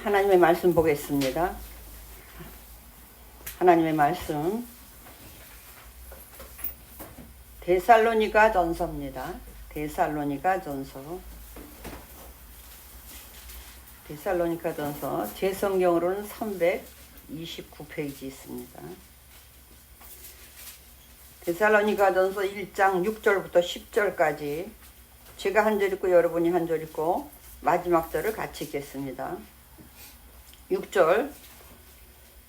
하나님의 말씀 보겠습니다. 하나님의 말씀 데살로니가 전서입니다. 데살로니가 전서 제 성경으로는 329페이지 있습니다. 데살로니가 전서 1장 6절부터 10절까지 제가 한 절 읽고 여러분이 한 절 읽고 마지막 절을 같이 읽겠습니다. 6절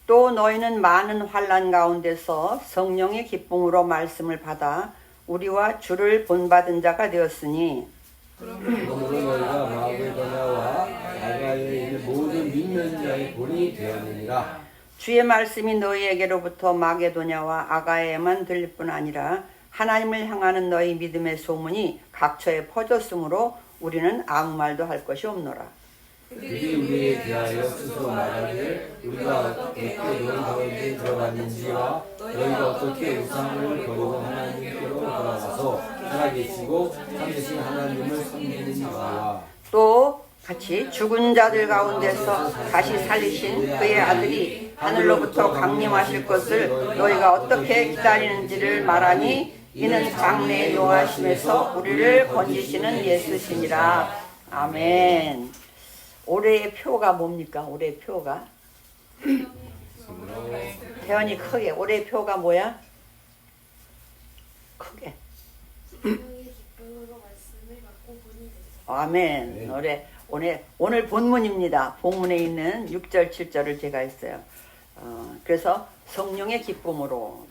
또 너희는 많은 환난 가운데서 성령의 기쁨으로 말씀을 받아 우리와 주를 본받은 자가 되었으니 그러므로 너희가 마게도냐와 아가야에 있는 모든 믿는 자의 본이 되었느니라. 주의 말씀이 너희에게로부터 마게도냐와 아가야에만 들릴 뿐 아니라 하나님을 향하는 너희 믿음의 소문이 각처에 퍼졌으므로 우리는 아무 말도 할 것이 없노라. 그들이 우리에 대하여 스스로 말하기를 우리가 어떻게 너희 가운데 들어갔는지와 너희가 어떻게 우상을 버리고 하나님께로 돌아가서 살아계시고 참으신 하나님을 섬기는지와 또 같이 죽은 자들 가운데서 다시 살리신 그의 아들이 하늘로부터 강림하실 것을 너희가 어떻게 기다리는지를 말하니 이는 장래의 용하심에서 우리를 건지시는 예수시니라. 아멘. 올해의 표가 뭡니까? 올해의 표가? 태연이 크게. 올해의 표가 뭐야? 크게. 아멘. 오늘 본문입니다. 본문에 있는 6절, 7절을 제가 했어요. 그래서 성령의 기쁨으로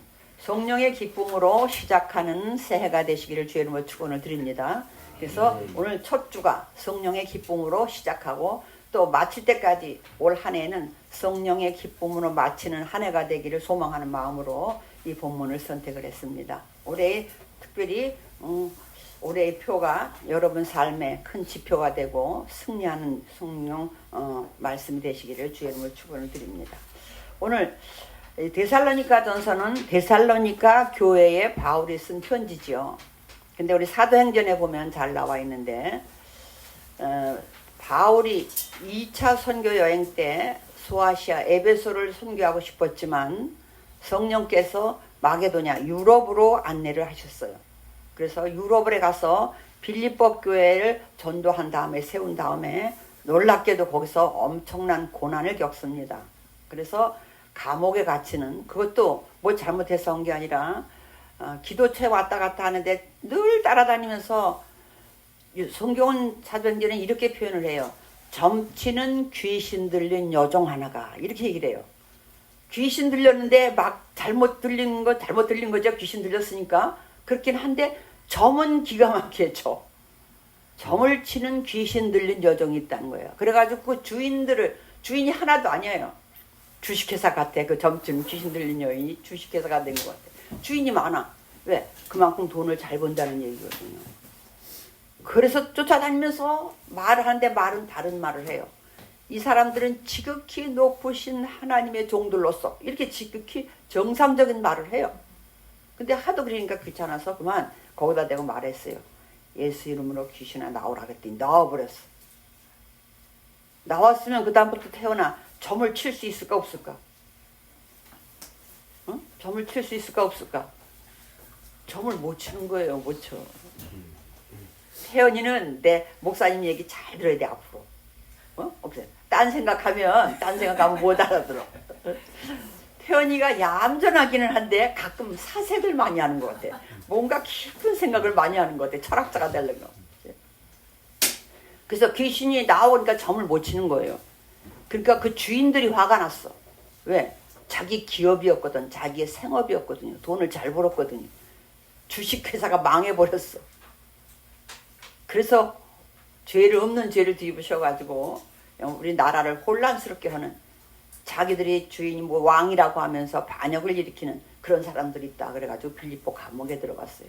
시작하는 새해가 되시기를 주의 이름으로 축원을 드립니다. 그래서 오늘 첫 주가 성령의 기쁨으로 시작하고 또 마칠 때까지 올 한 해는 성령의 기쁨으로 마치는 한 해가 되기를 소망하는 마음으로 이 본문을 선택을 했습니다. 올해 특별히 올해의 표가 여러분 삶에 큰 지표가 되고 승리하는 성령 말씀이 되시기를 주의 이름으로 축원을 드립니다. 오늘 데살로니가 전서는 데살로니가 교회에 바울이 쓴 편지지요. 근데 우리 사도행전에 보면 잘 나와 있는데 바울이 2차 선교 여행 때 소아시아 에베소를 선교하고 싶었지만 성령께서 마게도냐 유럽으로 안내를 하셨어요. 그래서 유럽에 가서 빌립보 교회를 전도한 다음에 세운 다음에 놀랍게도 거기서 엄청난 고난을 겪습니다. 그래서 감옥에 갇히는, 그것도 뭐 잘못해서 온 게 아니라 기도처에 왔다 갔다 하는데 늘 따라다니면서 성경은 사도행전에 이렇게 표현을 해요. 점치는 귀신 들린 여종 하나가, 이렇게 얘기를 해요. 귀신 들렸는데 막 잘못 들린 거죠. 귀신 들렸으니까. 그렇긴 한데 점은 기가 막히게 쳐. 점을 치는 귀신 들린 여종이 있다는 거예요. 그래가지고 그 주인이 하나도 아니에요. 주식회사 같아. 그 점치는 귀신 들린 여인이 주식회사가 된 것 같아. 주인이 많아. 왜? 그만큼 돈을 잘 번다는 얘기거든요. 그래서 쫓아다니면서 말을 하는데 말은 다른 말을 해요. 이 사람들은 지극히 높으신 하나님의 종들로서 이렇게 지극히 정상적인 말을 해요. 근데 하도 그러니까 귀찮아서 그만 거기다 대고 말했어요. 예수 이름으로 귀신아 나오라 그랬더니 나와버렸어. 나왔으면 그 다음부터 태어나 점을 칠 수 있을까 없을까? 응? 점을 칠 수 있을까 없을까? 점을 못 치는 거예요. 못 쳐. 태연이는 내 목사님 얘기 잘 들어야 돼 앞으로. 없어요. 딴 생각하면 못 알아들어. 태연이가 얌전하기는 한데 가끔 사색을 많이 하는 것 같아. 뭔가 깊은 생각을 많이 하는 것 같아. 철학자가 되려면. 그래서 귀신이 나오니까 점을 못 치는 거예요. 그러니까 그 주인들이 화가 났어. 왜? 자기 기업이었거든. 자기의 생업이었거든요. 돈을 잘 벌었거든요. 주식회사가 망해버렸어. 그래서 없는 죄를 뒤집으셔가지고 우리 나라를 혼란스럽게 하는, 자기들이 주인이 뭐 왕이라고 하면서 반역을 일으키는 그런 사람들이 있다. 그래가지고 빌립보 감옥에 들어갔어요.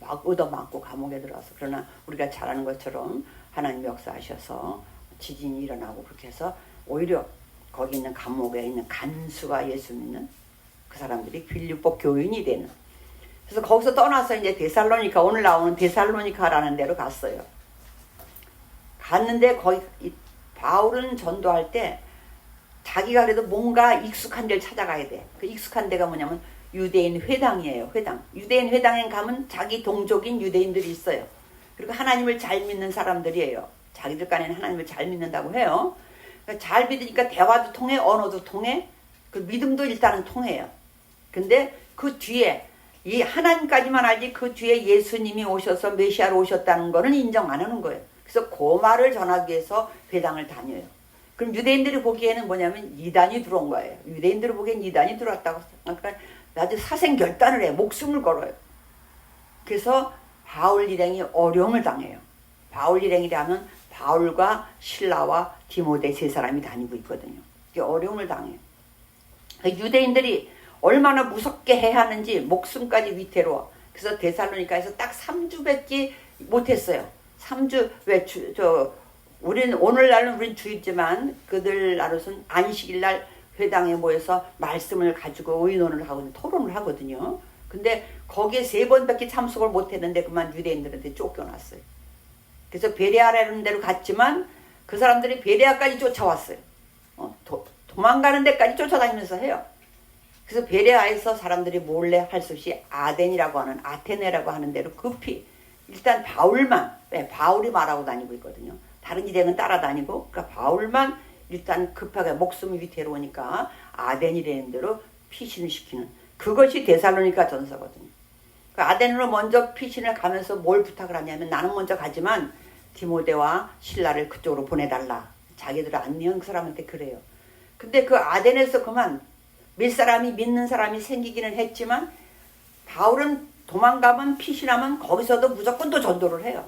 막 얻어맞고 감옥에 들어가서. 그러나 우리가 잘 아는 것처럼 하나님 역사하셔서 지진이 일어나고 그렇게 해서 오히려 거기 있는 감옥에 있는 간수가 예수 믿는 그 사람들이 빌립보 교인이 되는. 그래서 거기서 떠나서 이제 데살로니가, 오늘 나오는 데살로니카라는 데로 갔어요. 갔는데 거기 바울은 전도할 때 자기가 그래도 뭔가 익숙한 데를 찾아가야 돼. 그 익숙한 데가 뭐냐면 유대인 회당이에요. 회당. 유대인 회당에 가면 자기 동족인 유대인들이 있어요. 그리고 하나님을 잘 믿는 사람들이에요. 자기들 간에는 하나님을 잘 믿는다고 해요. 그러니까 잘 믿으니까 대화도 통해, 언어도 통해, 그 믿음도 일단은 통해요. 근데 그 뒤에 이 하나님까지만 알지 그 뒤에 예수님이 오셔서 메시아로 오셨다는 거는 인정 안 하는 거예요. 그래서 그 말을 전하기 위해서 회당을 다녀요. 그럼 유대인들이 보기에는 뭐냐면 이단이 들어온 거예요. 유대인들이 보기엔 이단이 들어왔다고. 그러니까 아주 사생결단을 해. 목숨을 걸어요. 그래서 바울 일행이 어려움을 당해요. 바울 일행이라면 바울과 실라와 디모데 세 사람이 다니고 있거든요. 이게 어려움을 당해요. 유대인들이 얼마나 무섭게 해야 하는지 목숨까지 위태로워. 그래서 데살로니가에서 딱 3주밖에 못했어요. 3주 우리는 오늘날은 우린 주있지만 그들 나로서는 안식일날 회당에 모여서 말씀을 가지고 의논을 하고 토론을 하거든요. 근데 거기에 3번밖에 참석을 못했는데 그만 유대인들한테 쫓겨났어요. 그래서 베레아라는 데로 갔지만 그 사람들이 베레아까지 쫓아왔어요. 도망가는 데까지 쫓아다니면서 해요. 그래서 베레아에서 사람들이 몰래 할 수 없이 아덴이라고 하는 아테네라고 하는 데로 급히 일단 바울이 말하고 다니고 있거든요. 다른 일행은 따라다니고 그러니까 바울만 일단 급하게 목숨이 위태로우니까 아덴이라는 데로 피신을 시키는 그것이 데살로니가 전서거든요. 그러니까 아덴으로 먼저 피신을 가면서 뭘 부탁을 하냐면 나는 먼저 가지만 디모데와 실라를 그쪽으로 보내달라. 자기들 안녕 그 사람한테 그래요. 근데 그 아덴에서 그만 몇 사람이 믿는 사람이 생기기는 했지만 바울은 도망가면 피신하면 거기서도 무조건 또 전도를 해요.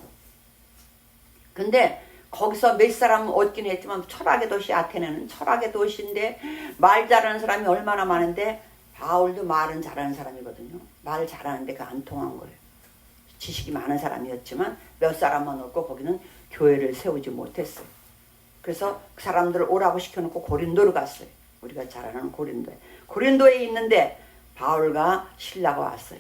근데 거기서 몇 사람 얻긴 했지만 철학의 도시 아테네는 철학의 도시인데 말 잘하는 사람이 얼마나 많은데 바울도 말은 잘하는 사람이거든요. 말을 잘하는데 그 안 통한 거예요. 지식이 많은 사람이었지만 몇 사람만 얻고 거기는 교회를 세우지 못했어요. 그래서 그 사람들을 오라고 시켜놓고 고린도로 갔어요. 우리가 잘 아는 고린도에 있는데 바울과 실라가 왔어요.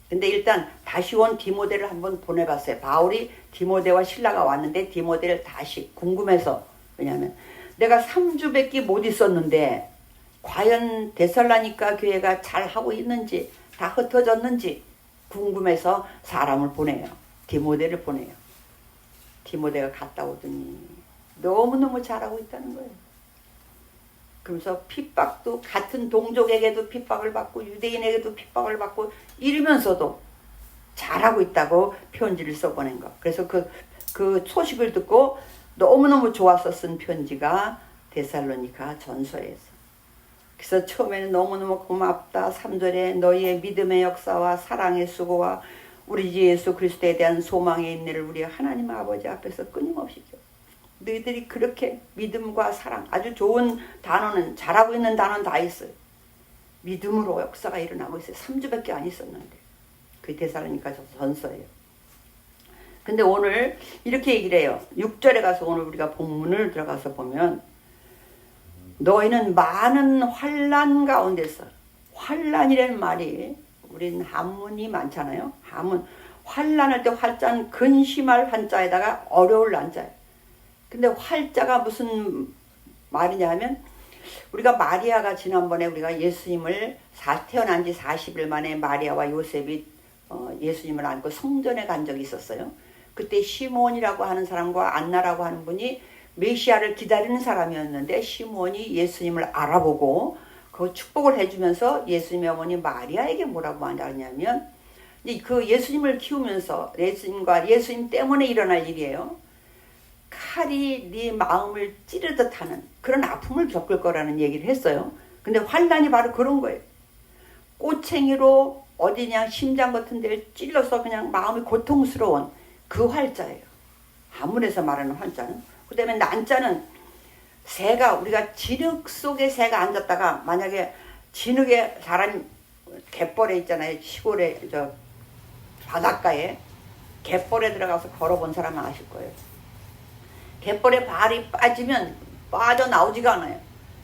근데 일단 다시 온 디모데를 한번 보내봤어요. 바울이 디모데와 실라가 왔는데 디모데를 다시 궁금해서 왜냐하면 내가 3주밖에 못 있었는데 과연 데살로니가 교회가 잘하고 있는지 다 흩어졌는지 궁금해서 사람을 보내요. 디모데를 보내요. 디모데가 갔다 오더니 너무너무 잘하고 있다는 거예요. 그러면서 핍박도 같은 동족에게도 핍박을 받고 유대인에게도 핍박을 받고 이러면서도 잘하고 있다고 편지를 써보낸 거. 그래서 그 소식을 듣고 너무너무 좋아서 쓴 편지가 데살로니가 전서에서. 그래서 처음에는 너무너무 고맙다. 3절에 너희의 믿음의 역사와 사랑의 수고와 우리 주 예수 그리스도에 대한 소망의 인내를 우리 하나님 아버지 앞에서 끊임없이 줘. 너희들이 그렇게 믿음과 사랑 아주 좋은 단어는 잘하고 있는 단어는 다 있어요. 믿음으로 역사가 일어나고 있어요. 3주밖에 안 있었는데 그 데살로니가 전서예요. 근데 오늘 이렇게 얘기를 해요. 6절에 가서 오늘 우리가 본문을 들어가서 보면 너희는 많은 환난 가운데서 환난이라는 말이 우린 한문이 많잖아요. 한문 환난할 때 활자는 근심할 한자에다가 어려울 한자예요. 근데 활자가 무슨 말이냐 하면 우리가 마리아가 지난번에 우리가 예수님을 태어난 지 40일 만에 마리아와 요셉이 예수님을 안고 성전에 간 적이 있었어요. 그때 시몬이라고 하는 사람과 안나라고 하는 분이 메시아를 기다리는 사람이었는데 시몬이 예수님을 알아보고 그 축복을 해주면서 예수님의 어머니 마리아에게 뭐라고 말하냐면 그 예수님을 키우면서 예수님 때문에 일어날 일이에요. 칼이 네 마음을 찌르듯 하는 그런 아픔을 겪을 거라는 얘기를 했어요. 근데 환난이 바로 그런 거예요. 꼬챙이로 어디냐 심장 같은 데를 찔러서 그냥 마음이 고통스러운 그 활자예요. 한문에서 말하는 활자는. 그 다음에 난자는 새가 우리가 진흙 속에 새가 앉았다가 만약에 진흙에 자란 갯벌에 있잖아요. 시골에 바닷가에 갯벌에 들어가서 걸어본 사람은 아실 거예요. 갯벌에 발이 빠지면 빠져나오지가 않아요.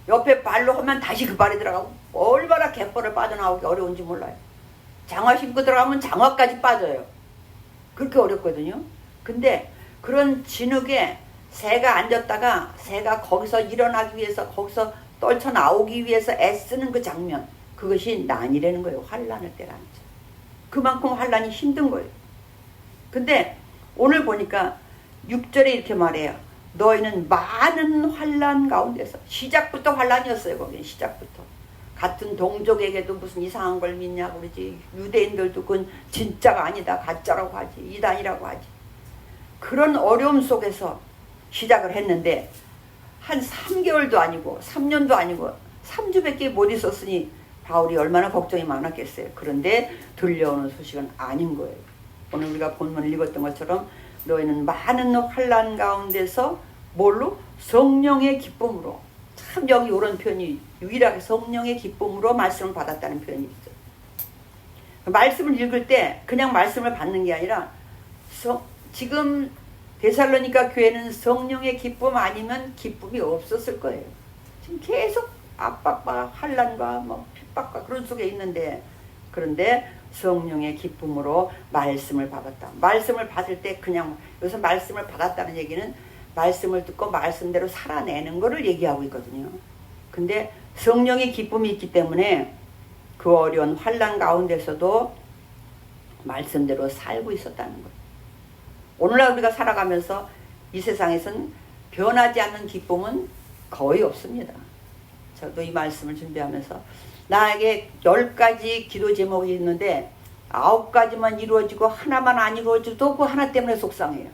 옆에 발로 하면 다시 그 발이 들어가고 얼마나 갯벌을 빠져나오기 어려운지 몰라요. 장화 신고 들어가면 장화까지 빠져요. 그렇게 어렵거든요. 근데 그런 진흙에 새가 앉았다가 새가 거기서 일어나기 위해서 거기서 떨쳐 나오기 위해서 애쓰는 그 장면, 그것이 난이라는 거예요. 환난을 때라는 거. 그만큼 환난이 힘든 거예요. 근데 오늘 보니까 6절에 이렇게 말해요. 너희는 많은 환난 가운데서, 시작부터 환난이었어요. 거기는 시작부터. 같은 동족에게도 무슨 이상한 걸 믿냐고 그러지. 유대인들도 그건 진짜가 아니다, 가짜라고 하지, 이단이라고 하지. 그런 어려움 속에서 시작을 했는데 한 3개월도 아니고 3년도 아니고 3주밖에 못 있었으니 바울이 얼마나 걱정이 많았겠어요. 그런데 들려오는 소식은 아닌 거예요. 오늘 우리가 본문을 읽었던 것처럼 너희는 많은 환난 가운데서 뭘로? 성령의 기쁨으로. 참 여기 이런 표현이 유일하게 성령의 기쁨으로 말씀을 받았다는 표현이 있어요. 말씀을 읽을 때 그냥 말씀을 받는 게 아니라 지금 데살로니가 교회는 성령의 기쁨 아니면 기쁨이 없었을 거예요. 지금 계속 압박과 환난과 뭐 핍박과 그런 속에 있는데, 그런데 성령의 기쁨으로 말씀을 받았다. 말씀을 받을 때 그냥 여기서 말씀을 받았다는 얘기는 말씀을 듣고 말씀대로 살아내는 것을 얘기하고 있거든요. 근데 성령의 기쁨이 있기 때문에 그 어려운 환난 가운데서도 말씀대로 살고 있었다는 거예요. 오늘날 우리가 살아가면서 이 세상에선 변하지 않는 기쁨은 거의 없습니다. 저도 이 말씀을 준비하면서 나에게 10가지 기도 제목이 있는데 9가지만 이루어지고 하나만 안 이루어져도 그 하나 때문에 속상해요.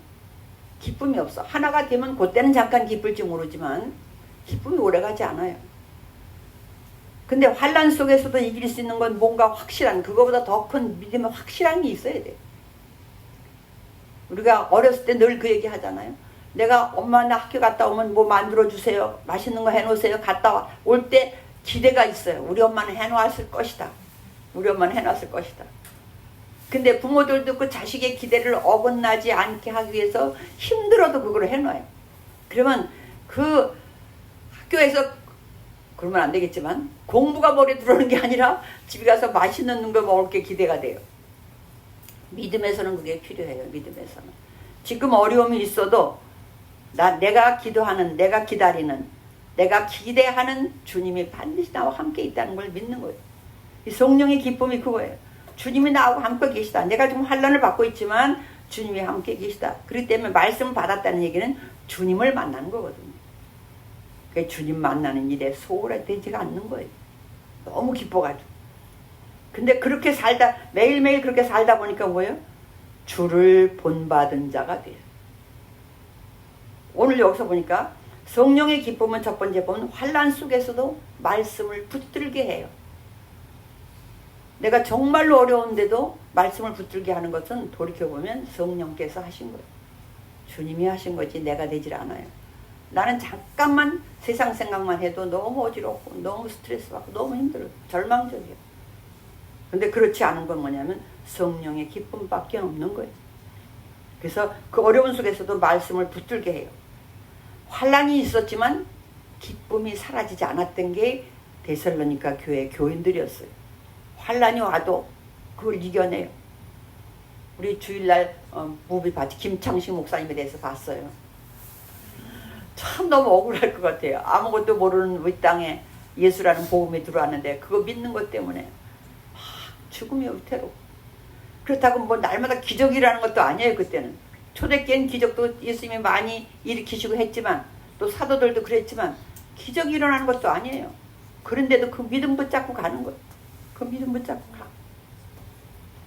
기쁨이 없어. 하나가 되면 그때는 잠깐 기쁠지 모르지만 기쁨이 오래가지 않아요. 근데 환난 속에서도 이길 수 있는 건 뭔가 확실한, 그거보다 더 큰 믿음의 확실한 게 있어야 돼. 우리가 어렸을 때 늘 그 얘기 하잖아요. 내가 엄마 나 학교 갔다 오면 뭐 만들어주세요, 맛있는 거 해놓으세요, 갔다 올 때 기대가 있어요. 우리 엄마는 해놓았을 것이다. 우리 엄마는 해놨을 것이다. 근데 부모들도 그 자식의 기대를 어긋나지 않게 하기 위해서 힘들어도 그걸 해놔요. 그러면 그 학교에서, 그러면 안 되겠지만 공부가 머리에 들어오는 게 아니라 집에 가서 맛있는 거 먹을 게 기대가 돼요. 믿음에서는 그게 필요해요. 믿음에서는. 지금 어려움이 있어도 내가 기도하는, 내가 기다리는, 내가 기대하는 주님이 반드시 나와 함께 있다는 걸 믿는 거예요. 이 성령의 기쁨이 그거예요. 주님이 나하고 함께 계시다. 내가 지금 환난을 받고 있지만 주님이 함께 계시다. 그렇기 때문에 말씀을 받았다는 얘기는 주님을 만나는 거거든요. 그러니까 주님 만나는 일에 소홀해지지가 않는 거예요. 너무 기뻐가지고. 근데 그렇게 살다, 매일매일 그렇게 살다 보니까 뭐예요? 주를 본받은 자가 돼요. 오늘 여기서 보니까 성령의 기쁨은 첫 번째 보면 환난 속에서도 말씀을 붙들게 해요. 내가 정말로 어려운데도 말씀을 붙들게 하는 것은 돌이켜보면 성령께서 하신 거예요. 주님이 하신 거지 내가 되질 않아요. 나는 잠깐만 세상 생각만 해도 너무 어지럽고 너무 스트레스 받고 너무 힘들어요. 절망적이에요. 근데 그렇지 않은 건 뭐냐면 성령의 기쁨밖에 없는 거예요. 그래서 그 어려운 속에서도 말씀을 붙들게 해요. 환난이 있었지만 기쁨이 사라지지 않았던 게 데살로니가 교회 교인들이었어요. 환난이 와도 그걸 이겨내요. 우리 주일날 무비 봤지. 김창식 목사님에 대해서 봤어요. 참 너무 억울할 것 같아요. 아무것도 모르는 이 땅에 예수라는 복음이 들어왔는데 그거 믿는 것 때문에 막 죽음이 위태롭고, 그렇다고 뭐 날마다 기적이라는 것도 아니에요. 그때는 초대교회는 기적도 예수님이 많이 일으키시고 했지만 또 사도들도 그랬지만 기적이 일어나는 것도 아니에요. 그런데도 그 믿음 붙잡고 가는 거예요. 그 믿음 붙잡고 가.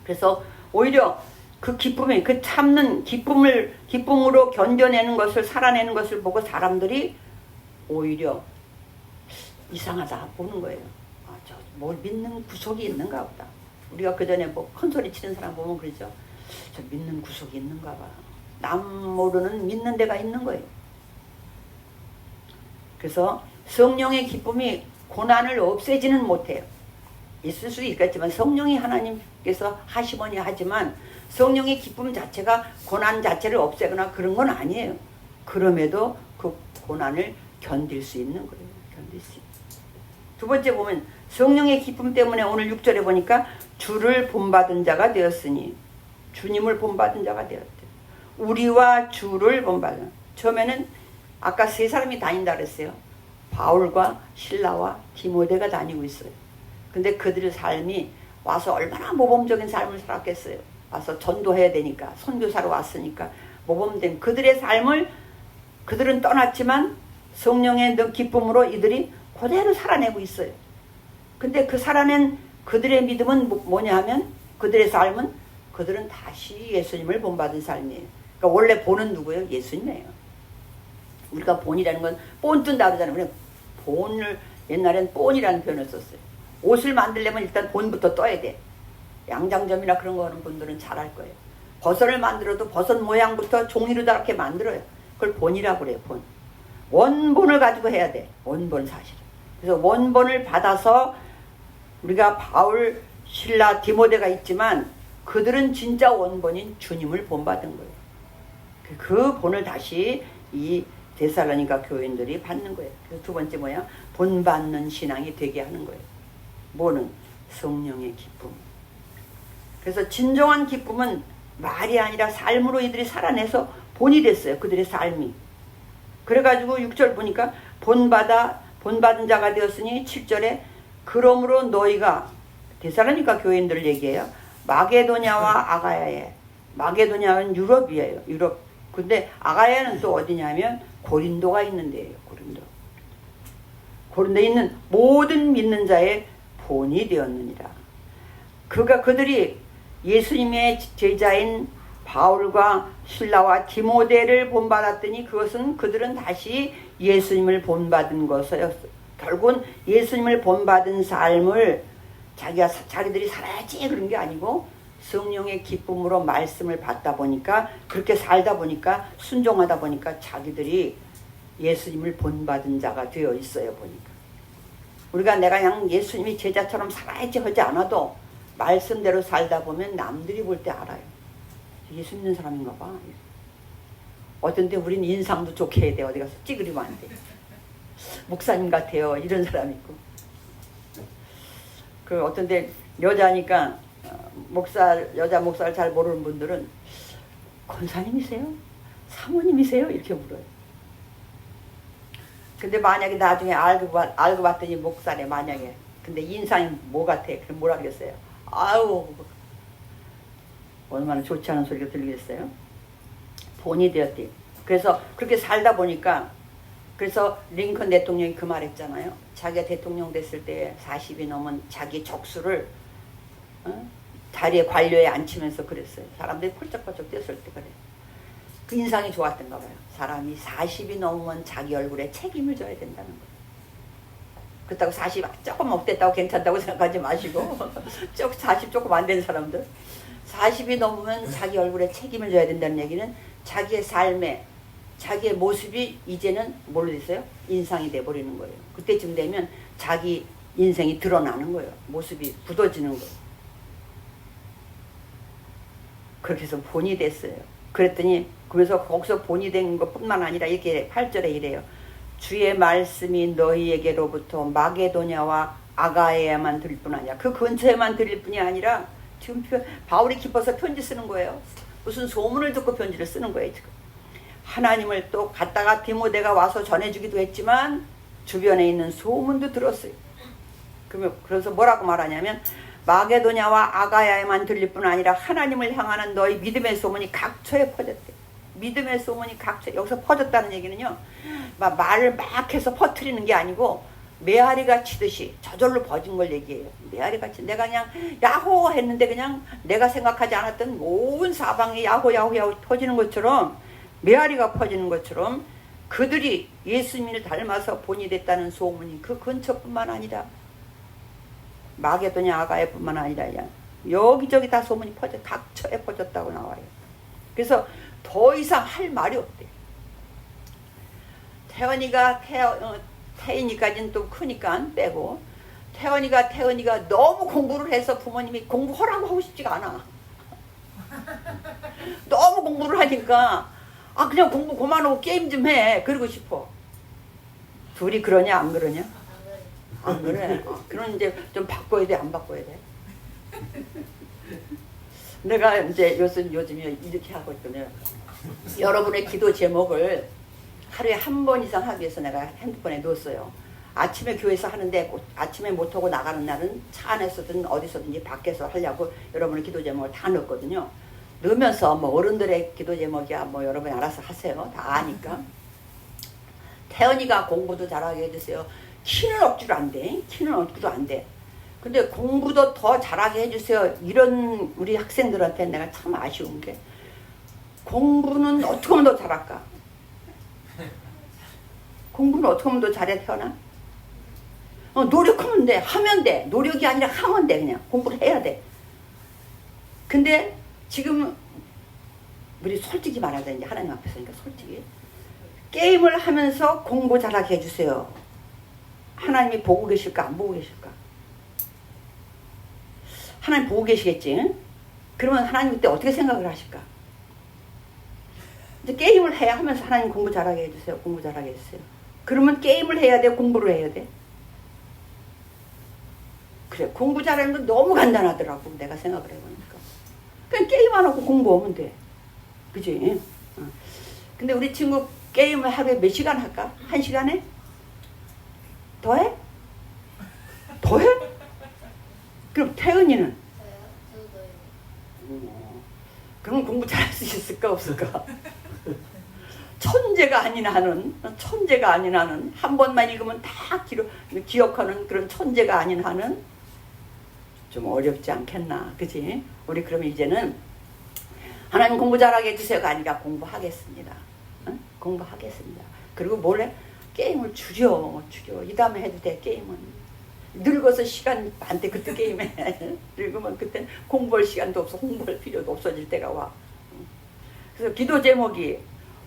그래서 오히려 그 기쁨이, 그 참는 기쁨으로 견뎌내는 것을, 살아내는 것을 보고 사람들이 오히려 이상하다 보는 거예요. 아, 저 뭘 믿는 구석이 있는가 보다. 우리가 그 전에 뭐 큰 소리 치는 사람 보면 그러죠. 저 믿는 구석이 있는가 봐. 남 모르는 믿는 데가 있는 거예요. 그래서 성령의 기쁨이 고난을 없애지는 못해요. 있을 수도 있겠지만 성령이 하나님께서 하시머니 하지만 성령의 기쁨 자체가 고난 자체를 없애거나 그런 건 아니에요. 그럼에도 그 고난을 견딜 수 있는 거예요. 견딜 수 있는. 두 번째 보면 성령의 기쁨 때문에 오늘 6절에 보니까 주를 본받은 자가 되었으니, 주님을 본받은 자가 되었대요. 우리와 주를 본받은. 처음에는 아까 세 사람이 다닌다 그랬어요. 바울과 실라와 디모데가 다니고 있어요. 근데 그들의 삶이 와서 얼마나 모범적인 삶을 살았겠어요. 와서 전도해야 되니까, 선교사로 왔으니까 모범된 그들의 삶을 그들은 떠났지만 성령의 기쁨으로 이들이 그대로 살아내고 있어요. 근데 그 살아낸 그들의 믿음은 뭐냐 하면, 그들의 삶은 그들은 다시 예수님을 본받은 삶이에요. 그러니까 원래 본은 누구예요? 예수님이에요. 우리가 본이라는 건 본뜬다 그러잖아요. 우리가 본을 옛날엔 본이라는 표현을 썼어요. 옷을 만들려면 일단 본부터 떠야 돼. 양장점이나 그런 거 하는 분들은 잘 알 거예요. 버섯을 만들어도 버섯 모양부터 종이로 이렇게 만들어요. 그걸 본이라고 그래요. 본. 원본을 가지고 해야 돼. 원본 사실. 그래서 원본을 받아서 우리가 바울, 실라, 디모데가 있지만 그들은 진짜 원본인 주님을 본받은 거예요. 그 본을 다시 이 데살로니가 교인들이 받는 거예요. 그래서 두 번째 뭐야? 본받는 신앙이 되게 하는 거예요. 뭐는? 성령의 기쁨. 그래서 진정한 기쁨은 말이 아니라 삶으로 이들이 살아내서 본이 됐어요. 그들의 삶이. 그래가지고 6절 보니까 본받은 자가 되었으니 7절에 그러므로 너희가, 데살로니가 교인들을 얘기해요. 마게도냐와 아가야에, 마게도냐는 유럽이에요. 유럽. 근데 아가야는 또 어디냐면 고린도가 있는 데예요. 고린도. 고린도에 있는 모든 믿는 자의 본이 되었느니라. 그들이 예수님의 제자인 바울과 실라와 디모데를 본받았더니 그것은 그들은 다시 예수님을 본받은 것이었어요. 결국은 예수님을 본받은 삶을 자기들이 살아야지 그런 게 아니고 성령의 기쁨으로 말씀을 받다 보니까, 그렇게 살다 보니까, 순종하다 보니까 자기들이 예수님을 본받은 자가 되어 있어요. 보니까 우리가 내가 그냥 예수님이 제자처럼 살아야지 하지 않아도 말씀대로 살다 보면 남들이 볼 때 알아요. 예수 믿는 사람인가 봐. 어떤 때 우린 인상도 좋게 해야 돼. 어디 가서 찌그리면 안 돼. 목사님 같아요. 이런 사람 있고. 그 어떤 때 여자니까 여자 목사를 잘 모르는 분들은 권사님이세요? 사모님이세요? 이렇게 물어요. 근데 만약에 나중에 알고 봤더니 목사래, 만약에. 근데 인상이 뭐 같아? 그럼 뭐라 그랬어요? 아유, 얼마나 좋지 않은 소리가 들리겠어요? 본이 되었대. 그래서 그렇게 살다 보니까, 그래서 링컨 대통령이 그 말 했잖아요. 자기가 대통령 됐을 때 40이 넘은 자기 족수를 다리에 관료에 앉히면서 그랬어요. 사람들이 펄쩍펄쩍 뛰었을 때 그래. 그 인상이 좋았던가 봐요. 사람이 40이 넘으면 자기 얼굴에 책임을 져야 된다는 거예요. 그렇다고 40 조금 없댔다고 괜찮다고 생각하지 마시고 40 조금 안 된 사람들 40이 넘으면 자기 얼굴에 책임을 져야 된다는 얘기는 자기의 삶에 자기의 모습이 이제는 뭘로 됐어요? 인상이 돼버리는 거예요. 그때쯤 되면 자기 인생이 드러나는 거예요. 모습이 굳어지는 거예요. 그렇게 해서 본이 됐어요. 그랬더니 그래서 거기서 본이 된 것뿐만 아니라 이렇게 8절에 이래요. 주의 말씀이 너희에게로부터 마게도냐와 아가야에만 들릴 뿐 아니라, 그 근처에만 들릴 뿐이 아니라, 지금 바울이 기뻐서 편지 쓰는 거예요. 무슨 소문을 듣고 편지를 쓰는 거예요. 지금 하나님을 또 갔다가 디모데가 와서 전해주기도 했지만 주변에 있는 소문도 들었어요. 그래서 뭐라고 말하냐면 마게도냐와 아가야에만 들릴 뿐 아니라 하나님을 향하는 너희 믿음의 소문이 각처에 퍼졌대. 믿음의 소문이 각처에, 여기서 퍼졌다는 얘기는요, 말을 막 해서 퍼뜨리는 게 아니고 메아리가 치듯이 저절로 퍼진 걸 얘기해요. 메아리가 치, 내가 그냥 야호 했는데 그냥 내가 생각하지 않았던 온 사방에 야호 퍼지는 것처럼, 메아리가 퍼지는 것처럼 그들이 예수님을 닮아서 본이 됐다는 소문이 그 근처뿐만 아니라 마게도냐 아가야뿐만 아니라 여기저기 다 소문이 각처에 퍼졌다고 나와요. 그래서 더 이상 할 말이 없대. 태연이까지는 또 크니까 빼고, 태연이가 너무 공부를 해서 부모님이 공부하라고 하고 싶지가 않아. 너무 공부를 하니까 그냥 공부 그만하고 게임 좀 해 그러고 싶어. 둘이 그러냐 안 그러냐? 안 그래. 그럼 이제 좀 바꿔야 돼, 안 바꿔야 돼? 내가 이제 요즘에 이렇게 하고 있거든요. 여러분의 기도 제목을 하루에 한 번 이상 하기 위해서 내가 핸드폰에 넣었어요. 아침에 교회에서 하는데 아침에 못하고 나가는 날은 차 안에서든 어디서든지 밖에서 하려고 여러분의 기도 제목을 다 넣었거든요. 넣으면서 뭐 어른들의 기도 제목이야 뭐 여러분이 알아서 하세요. 다 아니까. 태연이가 공부도 잘하게 해주세요. 키는 억지로 안 돼. 키는 억지로 안 돼. 근데 공부도 더 잘하게 해주세요. 이런 우리 학생들한테 내가 참 아쉬운 게 공부는 어떻게 하면 더 잘할까? 공부는 어떻게 하면 더 잘해 태어나? 노력하면 돼. 하면 돼. 노력이 아니라 하면 돼. 그냥 공부를 해야 돼. 근데 지금 우리 솔직히 말하자 이제 하나님 앞에서니까 솔직히 게임을 하면서 공부 잘하게 해주세요. 하나님이 보고 계실까 안 보고 계실까? 하나님 보고 계시겠지? 응? 그러면 하나님 그때 어떻게 생각을 하실까? 이제 게임을 해야 하면서 하나님 공부 잘하게 해주세요. 공부 잘하게 해주세요. 그러면 게임을 해야 돼? 공부를 해야 돼? 그래 공부 잘하는 건 너무 간단하더라고 내가 생각을 해보니까. 그냥 게임 안 하고 공부하면 돼. 그지? 근데 우리 친구 게임을 하루에 몇 시간 할까? 1시간에? 더 해? 더 해? 그럼 태은이는? 그럼 공부 잘할 수 있을까 없을까? 천재가 아닌 한은 한 번만 읽으면 다 기억하는 그런 천재가 아닌 한은 좀 어렵지 않겠나, 그치? 우리 그러면 이제는 하나님 공부 잘하게 해주세요가 아니라 공부하겠습니다. 응? 공부하겠습니다. 그리고 몰래 게임을 줄여. 이 다음에 해도 돼. 게임은 늙어서 시간 안 돼. 그때 게임해. 늙으면 그때 공부할 시간도 없어. 공부할 필요도 없어질 때가 와. 그래서 기도 제목이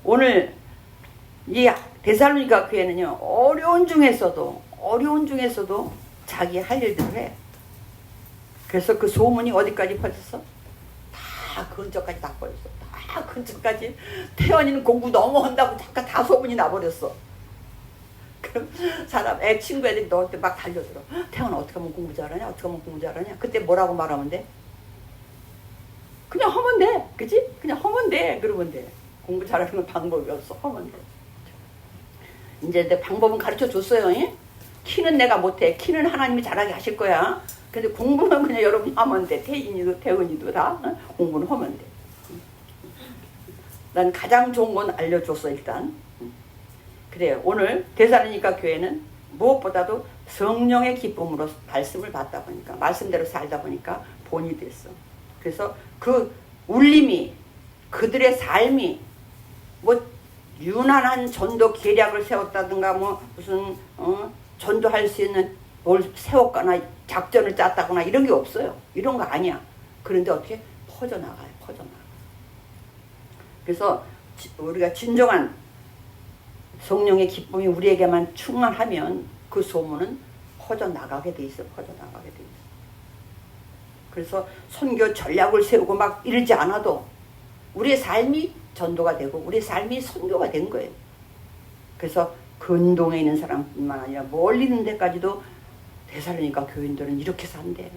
오늘 이 데살로니가 교회는요 어려운 중에서도 자기 할 일들을 해. 그래서 그 소문이 어디까지 퍼졌어? 다 근처까지 다 퍼졌어. 다 근처까지. 태연이는 공부 너무 한다고 잠깐 다 소문이 나버렸어. 그럼 애 친구 애들이 너한테 막 달려들어. 태연아 어떻게 하면 공부 잘하냐? 어떻게 하면 공부 잘하냐? 그때 뭐라고 말하면 돼? 그냥 하면 돼. 그치? 그냥 하면 돼. 그러면 돼. 공부 잘하는 방법이 없어. 하면 돼. 이제 내 방법은 가르쳐 줬어요. 잉? 키는 내가 못해. 키는 하나님이 잘하게 하실 거야. 근데 공부는 그냥 여러분이 하면 돼. 태은이도 다 공부는 하면 돼. 난 가장 좋은 건 알려줬어 일단. 그래요. 오늘 데살로니가 교회는 무엇보다도 성령의 기쁨으로 말씀을 받다 보니까 말씀대로 살다 보니까 본이 됐어. 그래서 그 울림이 그들의 삶이 뭐 유난한 전도 계략을 세웠다든가 뭐 무슨 전도할 수 있는 뭘 세웠거나 작전을 짰다거나 이런 게 없어요. 이런 거 아니야. 그런데 어떻게 퍼져나가요. 그래서 우리가 진정한 성령의 기쁨이 우리에게만 충만하면 그 소문은 퍼져나가게 돼 있어. 그래서 선교 전략을 세우고 막 이러지 않아도 우리의 삶이 전도가 되고 우리의 삶이 선교가 된 거예요. 그래서 근동에 있는 사람뿐만 아니라 멀리 있는 데까지도 데살로니가 교인들은 이렇게 산대.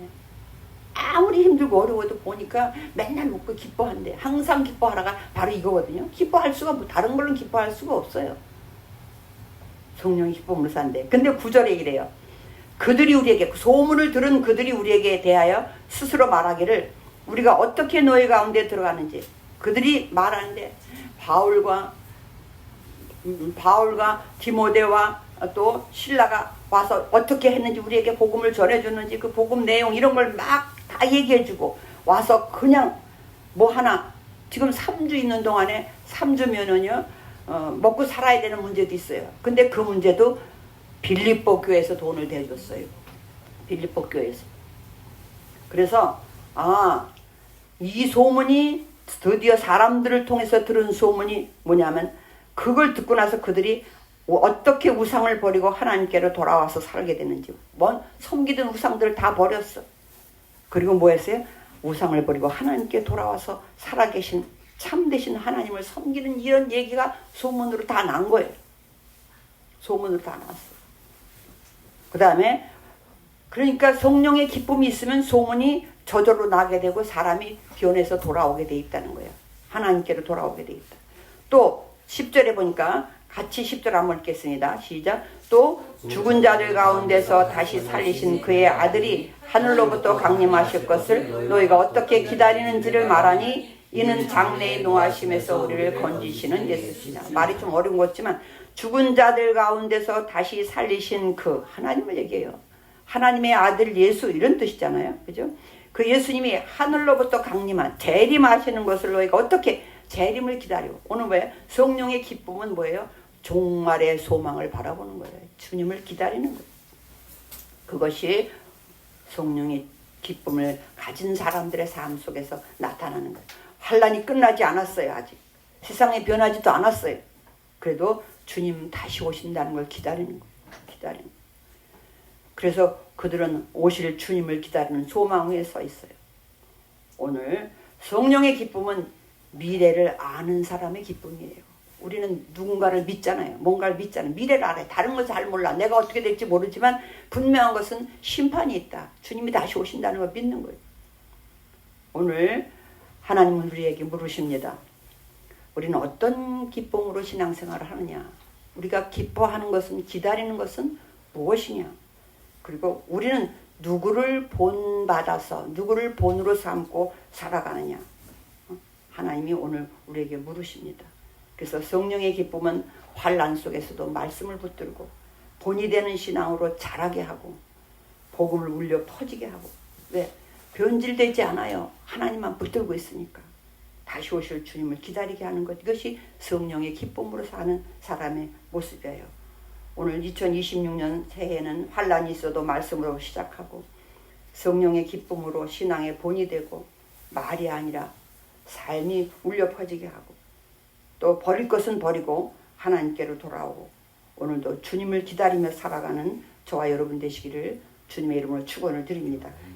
아무리 힘들고 어려워도 보니까 맨날 웃고 기뻐한대. 항상 기뻐하라가 바로 이거거든요. 기뻐할 수가 다른 걸로는 기뻐할 수가 없어요. 성령의 기쁨으로 산대. 근데 9절에 이래요. 그들이 우리에게 소문을 들은 그들이 우리에게 대하여 스스로 말하기를 우리가 어떻게 너희 가운데 들어가는지 그들이 말하는데 바울과 디모데와 또 실라가 와서 어떻게 했는지 우리에게 복음을 전해줬는지 그 복음 내용 이런 걸 막 다 얘기해주고 와서 그냥 뭐 하나 지금 3주 있는 동안에 3주면은요 먹고 살아야 되는 문제도 있어요. 근데 그 문제도 빌립보 교회에서 돈을 대줬어요. 빌립보 교회에서. 그래서 이 소문이 드디어 사람들을 통해서 들은 소문이 뭐냐면 그걸 듣고 나서 그들이 어떻게 우상을 버리고 하나님께로 돌아와서 살게 되는지 섬기던 우상들을 다 버렸어. 그리고 뭐 했어요? 우상을 버리고 하나님께 돌아와서 살아계신 참되신 하나님을 섬기는 이런 얘기가 소문으로 다 난 거예요. 소문으로 다 났어. 그 다음에 그러니까 성령의 기쁨이 있으면 소문이 저절로 나게 되고 사람이 변해서 돌아오게 돼 있다는 거예요. 하나님께로 돌아오게 돼 있다. 또 10절에 보니까 같이 10절 한번 읽겠습니다. 시작. 또 죽은 자들 가운데서 다시 살리신 그의 아들이 하늘로부터 강림하실 것을 너희가 어떻게 기다리는지를 말하니 이는 장래의 노하심에서 우리를 건지시는 예수시다. 말이 좀 어려운 것 같지만 죽은 자들 가운데서 다시 살리신 그 하나님을 얘기해요. 하나님의 아들 예수 이런 뜻이잖아요. 그죠? 그 예수님이 하늘로부터 강림한 재림하시는 것을 너희가 어떻게 재림을 기다려. 오늘 왜 성령의 기쁨은 뭐예요? 종말의 소망을 바라보는 거예요. 주님을 기다리는 거예요. 그것이 성령의 기쁨을 가진 사람들의 삶 속에서 나타나는 거예요. 환란이 끝나지 않았어요. 아직 세상이 변하지도 않았어요. 그래도 주님 다시 오신다는 걸 기다리는 거예요. 기다리는 거예요. 그래서 그들은 오실 주님을 기다리는 소망 위에 서 있어요. 오늘 성령의 기쁨은 미래를 아는 사람의 기쁨이에요. 우리는 누군가를 믿잖아요. 뭔가를 믿잖아요. 미래를 알아요. 다른 것을 잘 몰라. 내가 어떻게 될지 모르지만 분명한 것은 심판이 있다. 주님이 다시 오신다는 걸 믿는 거예요. 오늘 하나님은 우리에게 물으십니다. 우리는 어떤 기쁨으로 신앙생활을 하느냐? 우리가 기뻐하는 것은, 기다리는 것은 무엇이냐? 그리고 우리는 누구를 본받아서 누구를 본으로 삼고 살아가느냐? 하나님이 오늘 우리에게 물으십니다. 그래서 성령의 기쁨은 환난 속에서도 말씀을 붙들고 본이 되는 신앙으로 자라게 하고 복음을 울려 퍼지게 하고. 왜? 변질되지 않아요. 하나님만 붙들고 있으니까. 다시 오실 주님을 기다리게 하는 것, 이것이 성령의 기쁨으로 사는 사람의 모습이에요. 오늘 2026년 새해에는 환난이 있어도 말씀으로 시작하고 성령의 기쁨으로 신앙의 본이 되고 말이 아니라 삶이 울려 퍼지게 하고 또 버릴 것은 버리고 하나님께로 돌아오고 오늘도 주님을 기다리며 살아가는 저와 여러분 되시기를 주님의 이름으로 축원을 드립니다.